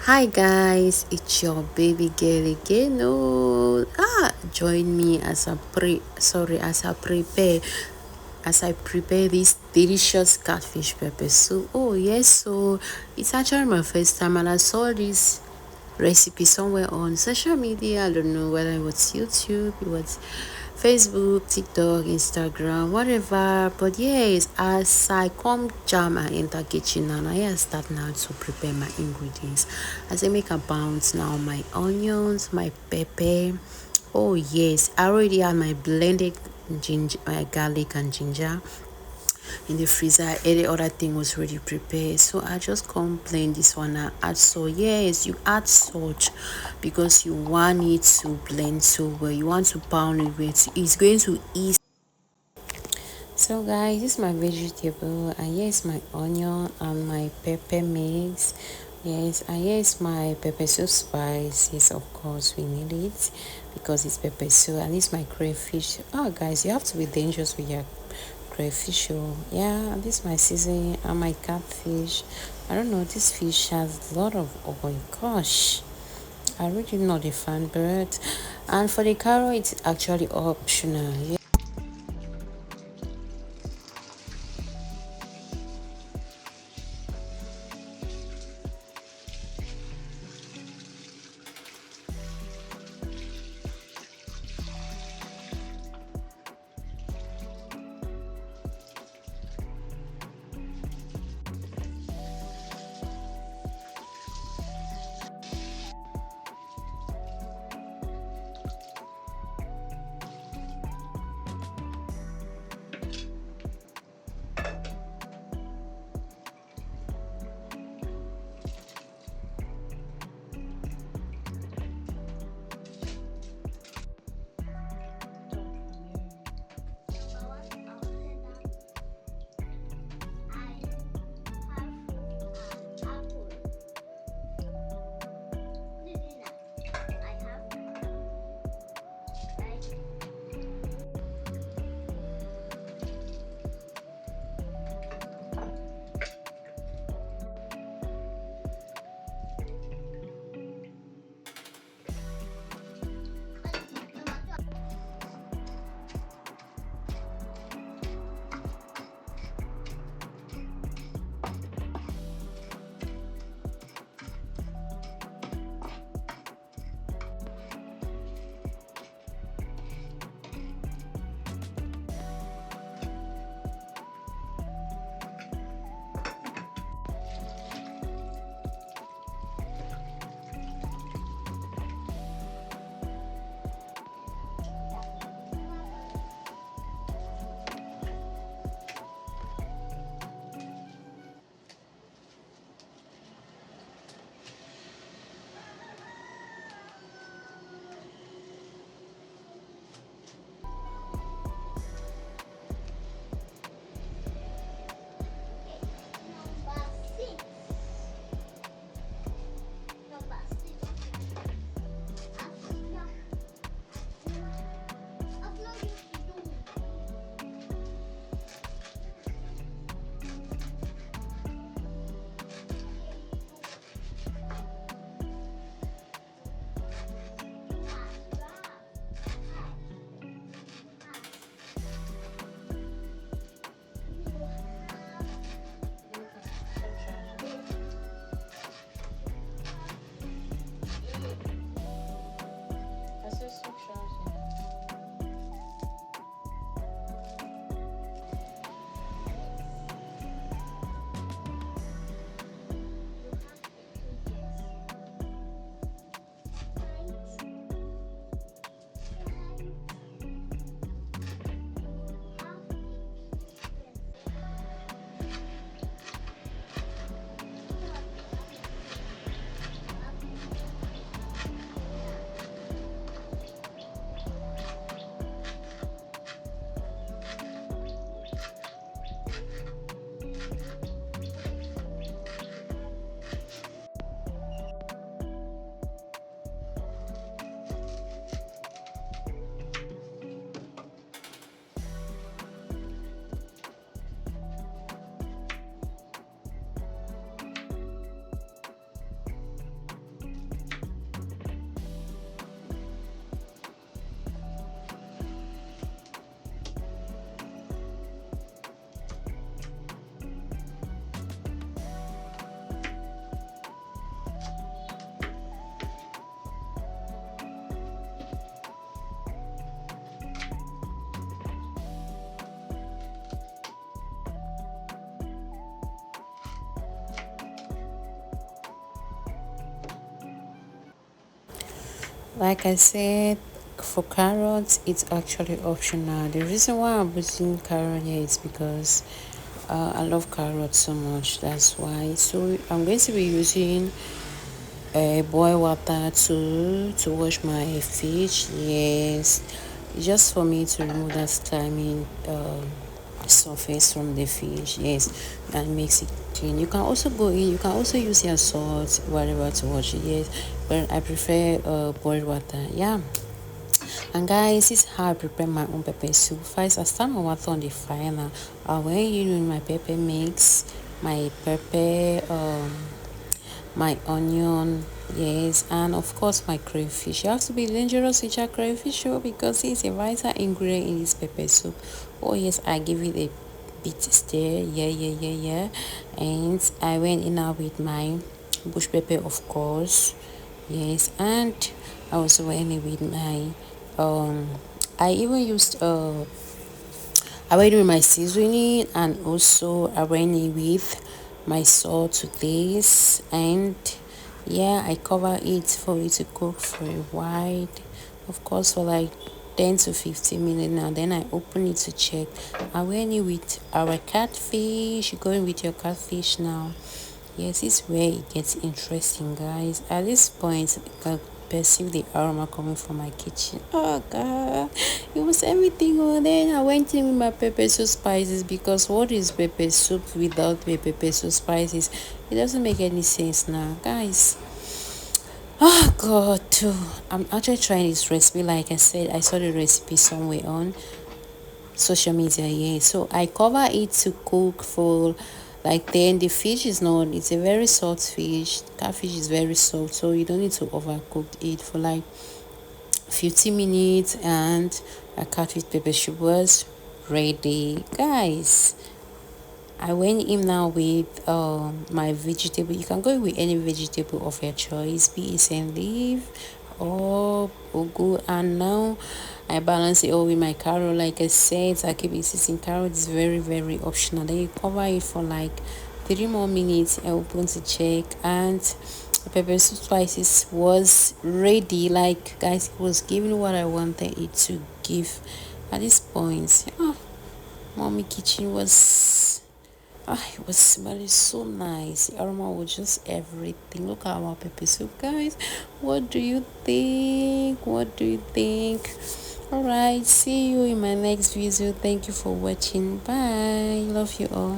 Hi guys, it's your baby girl again. Oh, join me as I prepare this delicious catfish pepper soup. Oh yes, so it's actually my first time, and I saw this recipe somewhere on social media. I don't know whether it was YouTube, it was Facebook, TikTok, Instagram, whatever. But yes, as I come jam and enter kitchen and I start now to prepare my ingredients. As I make a bounce now, my onions, my pepper. Oh yes, I already have my blended ginger, garlic and ginger in the freezer. Any other thing was already prepared, so I just come blend this one and add salt. Yes, you add salt because you want it to blend so well, you want to pound it with it's going to ease. So guys, this is my vegetable, and here is my onion and my pepper mix. Yes, and here is my pepper soup spice. Yes, of course we need it because it's pepper soup. And this is my crayfish. Oh guys, you have to be dangerous with your crayfish. Oh yeah, this is my seasoning and my catfish. I don't know, this fish has a lot of oil. Gosh, I really not a fan bird. And for the carrot, it's actually optional. Yeah. Like I said, for carrots, it's actually optional. The reason why I'm putting carrot here is because I love carrots so much. That's why. So I'm going to be using boil water to wash my fish. Yes, just for me to remove that slimy surface from the fish. Yes, and makes it clean. You can also go in. You can also use your salt, whatever, to wash it. Yes, but I prefer boiled water. Yeah. And guys, this is how I prepare my own pepper soup. First, I start my water on the fire now. When you know my pepper mix, my pepper, my onion, yes, and of course my crayfish. You have to be dangerous with your crayfish, because it's a vital ingredient in this pepper soup. Oh yes, I give it a bit stir. Yeah. And I went in now with my bush pepper, of course. Yes, and I also went in with my um I even used I went with my seasoning, and also I went in with my salt to taste. And yeah, I cover it for it to cook for a while, of course, for like 10 to 15 minutes. Now then I open it to check. I went in with our catfish. You go in with your catfish now. Yes, this is where it gets interesting, guys. At this point, I can perceive the aroma coming from my kitchen. Oh god, it was everything. Oh, then I went in with my pepper soup spices, because what is pepper soup without the pepper soup spices? It doesn't make any sense now, guys. Oh god, too. I'm actually trying this recipe. Like I said, I saw the recipe somewhere on social media. Yeah, so I cover it to cook for like, then the fish is not, it's a very soft fish. Catfish is very soft, so you don't need to overcook it for like 15 minutes. And a catfish pepper soup was ready, guys. I went in now with my vegetable. You can go with any vegetable of your choice, be it sand leaf or ugu. And now I balance it all with my carrot. Like I said, I keep insisting carrot is very optional. Then you cover it for like 3 more minutes. I open to check, and the pepper soup spices was ready. Like, guys, it was giving what I wanted it to give at this point. Mommy kitchen was it was smelling so nice. The aroma was just everything. Look at our pepper soup, guys. What do you think? What do you think? Alright, see you in my next video. Thank you for watching. Bye. Love you all.